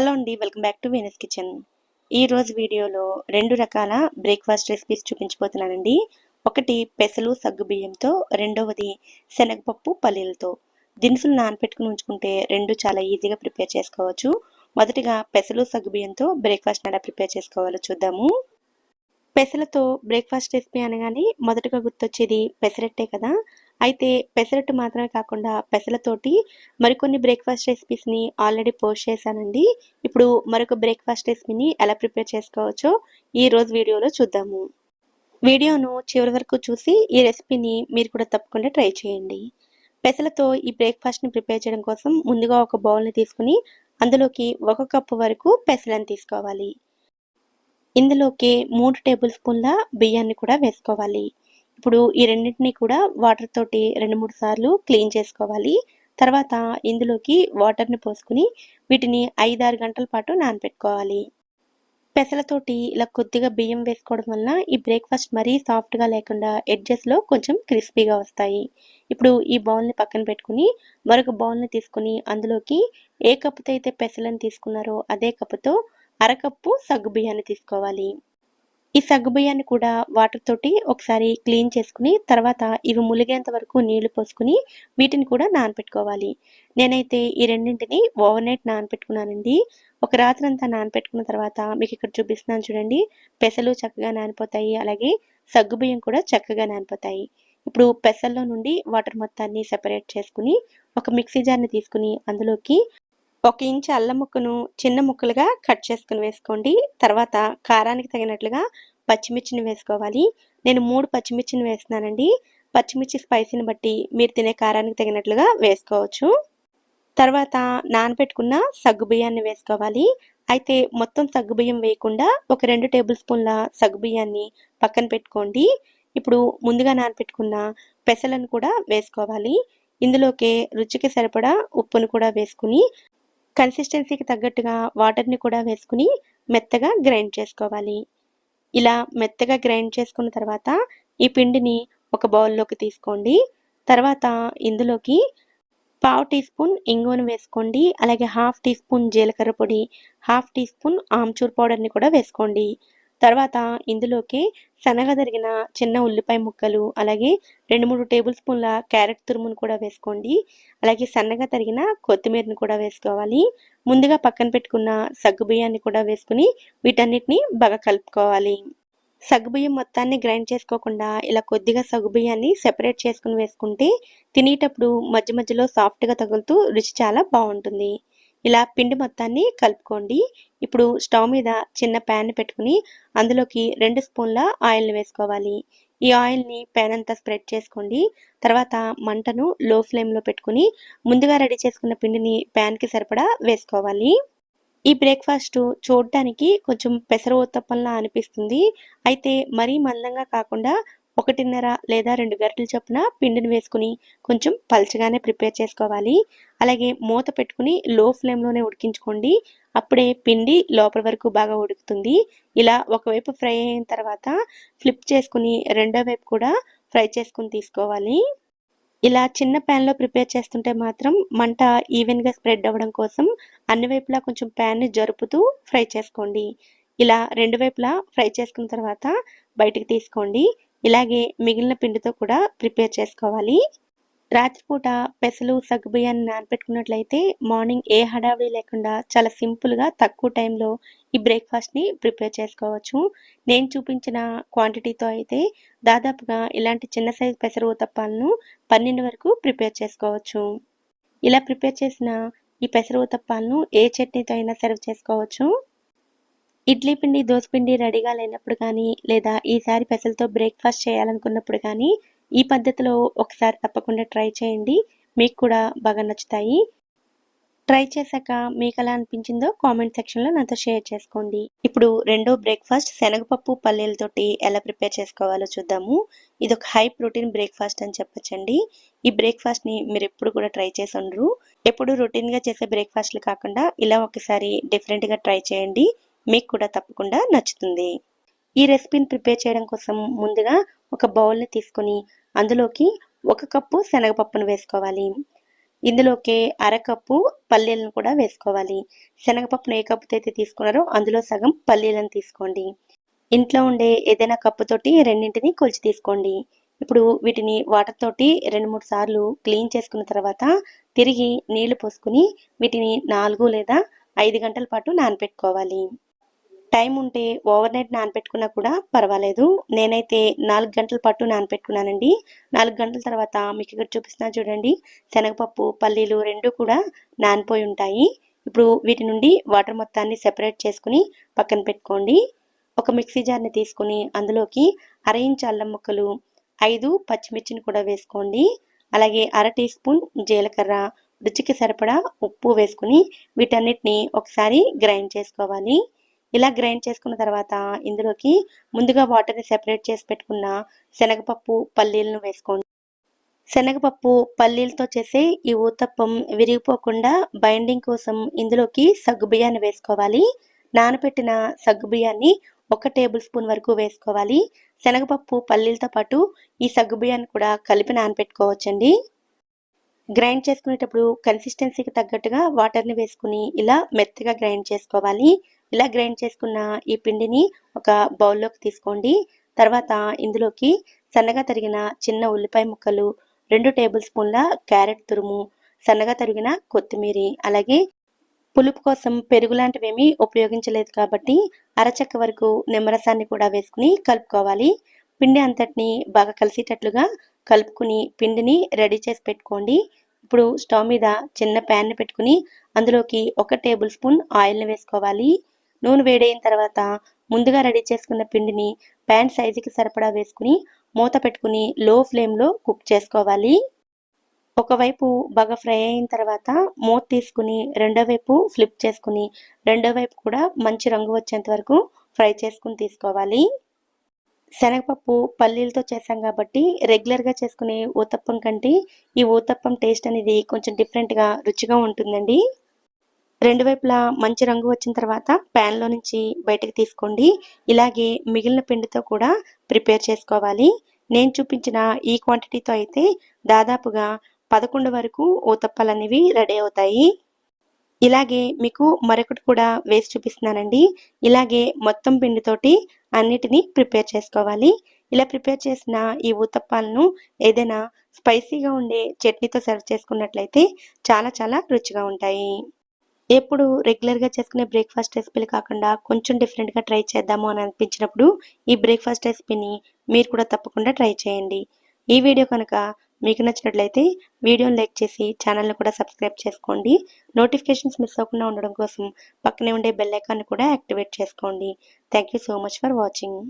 Hello అండి, welcome back to Venus kitchen. ఈరోజు వీడియోలో 2 రకాల బ్రేక్ఫాస్ట్ రెసిపీస్ చూపించబోతున్నానండి. ఒకటి పెసలు సగ్గుబియ్యంతో, రెండవది శనగపప్పు పల్లీలతో. దినుసులు నానపెట్టుకుని ఉంచుకుంటే 2 చాలా ఈజీగా ప్రిపేర్ చేసుకోవచ్చు. మొదటిగా పెసలు సగ్గుబియ్యంతో బ్రేక్ఫాస్ట్ ఎలా ప్రిపేర్ చేసుకోవాలో చూద్దాము. పెసలతో బ్రేక్ఫాస్ట్ రెసిపీ అనగానే మొదటగా గుర్తొచ్చేది పెసరట్టే కదా. అయితే పెసరట్టు మాత్రమే కాకుండా పెసలతోటి మరికొన్ని బ్రేక్ఫాస్ట్ రెసిపీస్ని ఆల్రెడీ పోస్ట్ చేశానండి. ఇప్పుడు మరొక బ్రేక్ఫాస్ట్ రెసిపీని ఎలా ప్రిపేర్ చేసుకోవచ్చో ఈ రోజు వీడియోలో చూద్దాము. వీడియోను చివరి వరకు చూసి ఈ రెసిపీని మీరు కూడా తప్పకుండా ట్రై చేయండి. పెసలతో ఈ బ్రేక్ఫాస్ట్ని ప్రిపేర్ చేయడం కోసం ముందుగా ఒక బౌల్ని తీసుకుని అందులోకి 1 కప్పు వరకు పెసలను తీసుకోవాలి. ఇందులోకి 3 టేబుల్ స్పూన్ల బియ్యాన్ని కూడా వేసుకోవాలి. ఇప్పుడు ఈ రెండింటిని కూడా వాటర్ తోటి 2-3 సార్లు క్లీన్ చేసుకోవాలి. తర్వాత ఇందులోకి వాటర్ని పోసుకుని వీటిని 5-6 గంటల పాటు నానబెట్టుకోవాలి. పెసలతోటి ఇలా కొద్దిగా బియ్యం వేసుకోవడం వల్ల ఈ బ్రేక్ఫాస్ట్ మరీ సాఫ్ట్గా లేకుండా ఎడ్జెస్లో కొంచెం క్రిస్పీగా వస్తాయి. ఇప్పుడు ఈ బౌల్ని పక్కన పెట్టుకుని మరొక బౌల్ని తీసుకుని అందులోకి ఏ కప్పుతో అయితే పెసలను తీసుకున్నారో అదే కప్పుతో అరకప్పు సగ్గుబియ్యాన్ని తీసుకోవాలి. ఈ సగ్గుబియ్యాన్ని కూడా వాటర్ తోటి ఒకసారి క్లీన్ చేసుకుని తర్వాత ఇవి ములిగేంత వరకు నీళ్లు పోసుకుని వీటిని కూడా నానపెట్టుకోవాలి. నేనైతే ఈ రెండింటిని ఓవర్ నైట్ నానపెట్టుకున్నానండి. ఒక రాత్రి అంతా నానపెట్టుకున్న తర్వాత మీకు ఇక్కడ చూపిస్తున్నాను చూడండి. పెసలు చక్కగా నానిపోతాయి, అలాగే సగ్గుబియ్యం కూడా చక్కగా నానిపోతాయి. ఇప్పుడు పెసల్లో నుండి వాటర్ మొత్తాన్ని సెపరేట్ చేసుకుని ఒక మిక్సీ జార్ని తీసుకుని అందులోకి 1 ఇంచు అల్లం ముక్కను చిన్న ముక్కలుగా కట్ చేసుకుని వేసుకోండి. తర్వాత కారానికి తగినట్లుగా పచ్చిమిర్చిని వేసుకోవాలి. నేను 3 పచ్చిమిర్చిని వేస్తున్నానండి. పచ్చిమిర్చి స్పైసీని బట్టి మీరు తినే కారానికి తగినట్లుగా వేసుకోవచ్చు. తర్వాత నానబెట్టుకున్న సగ్గుబియ్యాన్ని వేసుకోవాలి. అయితే మొత్తం సగ్గుబియ్యం వేయకుండా ఒక 2 టేబుల్ స్పూన్ల సగ్గుబియ్యాన్ని పక్కన పెట్టుకోండి. ఇప్పుడు ముందుగా నానబెట్టుకున్న పెసలను కూడా వేసుకోవాలి. ఇందులోకి రుచికి సరిపడా ఉప్పును కూడా వేసుకుని కన్సిస్టెన్సీకి తగ్గట్టుగా వాటర్ని కూడా వేసుకుని మెత్తగా గ్రైండ్ చేసుకోవాలి. ఇలా మెత్తగా గ్రైండ్ చేసుకున్న తర్వాత ఈ పిండిని ఒక బౌల్లోకి తీసుకోండి. తర్వాత ఇందులోకి 1/2 టీ స్పూన్ ఇంగువను వేసుకోండి. అలాగే 1/2 టీ స్పూన్ జీలకర్ర పొడి, 1/2 టీ స్పూన్ ఆమ్చూర్ పౌడర్ని కూడా వేసుకోండి. తర్వాత ఇందులోకి సన్నగా తరిగిన చిన్న ఉల్లిపాయ ముక్కలు, అలాగే 2-3 టేబుల్ స్పూన్ల క్యారెట్ తురుమును కూడా వేసుకోండి. అలాగే సన్నగా తరిగిన కొత్తిమీరని కూడా వేసుకోవాలి. ముందుగా పక్కన పెట్టుకున్న సగ్గుబియ్యాన్ని కూడా వేసుకుని వీటన్నిటిని బాగా కలుపుకోవాలి. సగ్గుబియ్యం మొత్తాన్ని గ్రైండ్ చేసుకోకుండా ఇలా కొద్దిగా సగ్గుబియ్యాన్ని సెపరేట్ చేసుకుని వేసుకుంటే తినేటప్పుడు మధ్య మధ్యలో సాఫ్ట్గా తగులుతూ రుచి చాలా బాగుంటుంది. ఇలా పిండి మొత్తాన్ని కలుపుకోండి. ఇప్పుడు స్టవ్ మీద చిన్న ప్యాన్ పెట్టుకుని అందులోకి 2 స్పూన్ల ఆయిల్ని వేసుకోవాలి. ఈ ఆయిల్ని ప్యాన్ అంతా స్ప్రెడ్ చేసుకోండి. తర్వాత మంటను లో ఫ్లేమ్లో పెట్టుకుని ముందుగా రెడీ చేసుకున్న పిండిని ప్యాన్కి సరిపడా వేసుకోవాలి. ఈ బ్రేక్ఫాస్ట్ చూడటానికి కొంచెం పెసర ఊతప్పంలా అనిపిస్తుంది. అయితే మరీ మందంగా కాకుండా 1.5 లేదా 2 గరిటెల చొప్పున పిండిని వేసుకుని కొంచెం పల్చగానే ప్రిపేర్ చేసుకోవాలి. అలాగే మూత పెట్టుకుని లో ఫ్లేమ్లోనే ఉడికించుకోండి. అప్పుడే పిండి లోపల వరకు బాగా ఉడుకుతుంది. ఇలా ఒకవైపు ఫ్రై అయిన తర్వాత ఫ్లిప్ చేసుకుని రెండో వైపు కూడా ఫ్రై చేసుకుని తీసుకోవాలి. ఇలా చిన్న ప్యాన్లో ప్రిపేర్ చేస్తుంటే మాత్రం మంట ఈవెన్గా స్ప్రెడ్ అవ్వడం కోసం అన్ని వైపులా కొంచెం ప్యాన్ని జరుపుతూ ఫ్రై చేసుకోండి. ఇలా 2 వైపులా ఫ్రై చేసుకున్న తర్వాత బయటికి తీసుకోండి. ఇలాగే మిగిలిన పిండితో కూడా ప్రిపేర్ చేసుకోవాలి. రాత్రిపూట పెసలు సగ్గుబియ్యాన్ని నానపెట్టుకున్నట్లయితే మార్నింగ్ ఏ హడావిడి లేకుండా చాలా సింపుల్గా తక్కువ టైంలో ఈ బ్రేక్ఫాస్ట్ని ప్రిపేర్ చేసుకోవచ్చు. నేను చూపించిన క్వాంటిటీతో అయితే దాదాపుగా ఇలాంటి చిన్న సైజు పెసర ఊతప్పాలను 12 వరకు ప్రిపేర్ చేసుకోవచ్చు. ఇలా ప్రిపేర్ చేసిన ఈ పెసర ఊతప్పాలను ఏ చట్నీతో అయినా సర్వ్ చేసుకోవచ్చు. ఇడ్లీ పిండి, దోస పిండి రెడీగా లేనప్పుడు కానీ లేదా ఈసారి పెసలతో బ్రేక్ఫాస్ట్ చేయాలనుకున్నప్పుడు కానీ ఈ పద్ధతిలో ఒకసారి తప్పకుండా ట్రై చేయండి. మీకు కూడా బాగా నచ్చుతాయి. ట్రై చేశాక మీకు ఎలా అనిపించిందో కామెంట్ సెక్షన్లో నాతో షేర్ చేసుకోండి. ఇప్పుడు రెండో బ్రేక్ఫాస్ట్ శనగపప్పు పల్లీలతోటి ఎలా ప్రిపేర్ చేసుకోవాలో చూద్దాము. ఇది ఒక హై ప్రోటీన్ బ్రేక్ఫాస్ట్ అని చెప్పొచ్చండి. ఈ బ్రేక్ఫాస్ట్ని మీరు ఎప్పుడు కూడా ట్రై చేసి ఉండరు. ఎప్పుడు రొటీన్గా చేసే బ్రేక్ఫాస్ట్లు కాకుండా ఇలా ఒకసారి డిఫరెంట్గా ట్రై చేయండి. మీకు కూడా తప్పకుండా నచ్చుతుంది. ఈ రెసిపీని ప్రిపేర్ చేయడం కోసం ముందుగా ఒక బౌల్ని తీసుకొని అందులోకి 1 కప్పు శనగపప్పును వేసుకోవాలి. ఇందులోకి అరకప్పు పల్లీలను కూడా వేసుకోవాలి. శనగపప్పును ఏ కప్పుతో అయితే తీసుకున్నారో అందులో సగం పల్లీలను తీసుకోండి. ఇంట్లో ఉండే ఏదైనా కప్పుతోటి రెండింటిని కొలిచి తీసుకోండి. ఇప్పుడు వీటిని వాటర్ తోటి 2-3 సార్లు క్లీన్ చేసుకున్న తర్వాత తిరిగి నీళ్లు పోసుకుని వీటిని 4 లేదా 5 గంటల పాటు నానబెట్టుకోవాలి. టైం ఉంటే ఓవర్ నైట్ నానబెట్టుకున్నా కూడా పర్వాలేదు. నేనైతే 4 గంటల పాటు నానబెట్టుకున్నానండి. 4 గంటల తర్వాత మీకు ఇక్కడ చూపిస్తున్నా చూడండి. శనగపప్పు, పల్లీలు 2 కూడా నానిపోయి ఉంటాయి. ఇప్పుడు వీటి నుండి వాటర్ మొత్తాన్ని సెపరేట్ చేసుకుని పక్కన పెట్టుకోండి. ఒక మిక్సీ జార్ని తీసుకుని అందులోకి 1/2 ఇంచు అల్లం ముక్కలు, 5 పచ్చిమిర్చిని కూడా వేసుకోండి. అలాగే 1/2 టీ స్పూన్ జీలకర్ర, రుచికి సరిపడా ఉప్పు వేసుకుని వీటన్నిటిని ఒకసారి గ్రైండ్ చేసుకోవాలి. ఇలా గ్రైండ్ చేసుకున్న తర్వాత ఇందులోకి ముందుగా వాటర్ని సెపరేట్ చేసి పెట్టుకున్న శనగపప్పు, పల్లీలను వేసుకోండి. శనగపప్పు, పల్లీలతో చేసే ఈ ఊతప్పం విరిగిపోకుండా బైండింగ్ కోసం ఇందులోకి సగ్గుబియ్యాన్ని వేసుకోవాలి. నానబెట్టిన సగ్గుబియ్యాన్ని 1 టేబుల్ స్పూన్ వరకు వేసుకోవాలి. శనగపప్పు, పల్లీలతో పాటు ఈ సగ్గుబియ్యాన్ని కూడా కలిపి నానబెట్టుకోవచ్చండి. గ్రైండ్ చేసుకునేటప్పుడు కన్సిస్టెన్సీకి తగ్గట్టుగా వాటర్ని వేసుకుని ఇలా మెత్తగా గ్రైండ్ చేసుకోవాలి. ఇలా గ్రైండ్ చేసుకున్న ఈ పిండిని ఒక బౌల్లోకి తీసుకోండి. తర్వాత ఇందులోకి సన్నగా తరిగిన చిన్న ఉల్లిపాయ ముక్కలు, 2 టేబుల్ స్పూన్ల క్యారెట్ తురుము, సన్నగా తరిగిన కొత్తిమీర, అలాగే పులుపు కోసం పెరుగు లాంటివేమీ ఉపయోగించలేదు కాబట్టి అరచెక్క వరకు నిమ్మరసాన్ని కూడా వేసుకుని కలుపుకోవాలి. పిండి అంతటిని బాగా కలిసేటట్లుగా కలుపుకుని పిండిని రెడీ చేసి పెట్టుకోండి. ఇప్పుడు స్టవ్ మీద చిన్న ప్యాన్ని పెట్టుకుని అందులోకి 1 టేబుల్ స్పూన్ ఆయిల్ని వేసుకోవాలి. నూనె వేడైన తర్వాత ముందుగా రెడీ చేసుకున్న పిండిని ప్యాన్ సైజుకి సరిపడా వేసుకుని మూత పెట్టుకుని లో ఫ్లేమ్లో కుక్ చేసుకోవాలి. ఒకవైపు బాగా ఫ్రై అయిన తర్వాత మూత తీసుకుని రెండో వైపు ఫ్లిప్ చేసుకుని రెండో వైపు కూడా మంచి రంగు వచ్చేంత వరకు ఫ్రై చేసుకుని తీసుకోవాలి. శనగపప్పు, పల్లీలతో చేసాం కాబట్టి రెగ్యులర్గా చేసుకునే ఊతప్పం కంటే ఈ ఊతప్పం టేస్ట్ అనేది కొంచెం డిఫరెంట్గా రుచిగా ఉంటుందండి. రెండు వైపులా మంచి రంగు వచ్చిన తర్వాత ప్యాన్లో నుంచి బయటకు తీసుకోండి. ఇలాగే మిగిలిన పిండితో కూడా ప్రిపేర్ చేసుకోవాలి. నేను చూపించిన ఈ క్వాంటిటీతో అయితే దాదాపుగా 11 వరకు ఊతప్పాలు అనేవి రెడీ అవుతాయి. ఇలాగే మీకు మరొకటి కూడా వేసి చూపిస్తున్నానండి. ఇలాగే మొత్తం పిండితోటి అన్నిటినీ ప్రిపేర్ చేసుకోవాలి. ఇలా ప్రిపేర్ చేసిన ఈ ఊతప్పాలను ఏదైనా స్పైసీగా ఉండే చట్నీతో సర్వ్ చేసుకున్నట్లయితే చాలా చాలా రుచిగా ఉంటాయి. ఎప్పుడు రెగ్యులర్గా చేసుకునే బ్రేక్ఫాస్ట్ రెసిపీలు కాకుండా కొంచెం డిఫరెంట్గా ట్రై చేద్దాము అని అనిపించినప్పుడు ఈ బ్రేక్ఫాస్ట్ రెసిపీని మీరు కూడా తప్పకుండా ట్రై చేయండి. ఈ వీడియో కనుక మీకు నచ్చినట్లయితే వీడియోని లైక్ చేసి ఛానల్ని కూడా సబ్స్క్రైబ్ చేసుకోండి. నోటిఫికేషన్స్ మిస్ అవ్వకుండా ఉండడం కోసం పక్కనే ఉండే బెల్ ఐకాన్ని కూడా యాక్టివేట్ చేసుకోండి. Thank you so much for watching.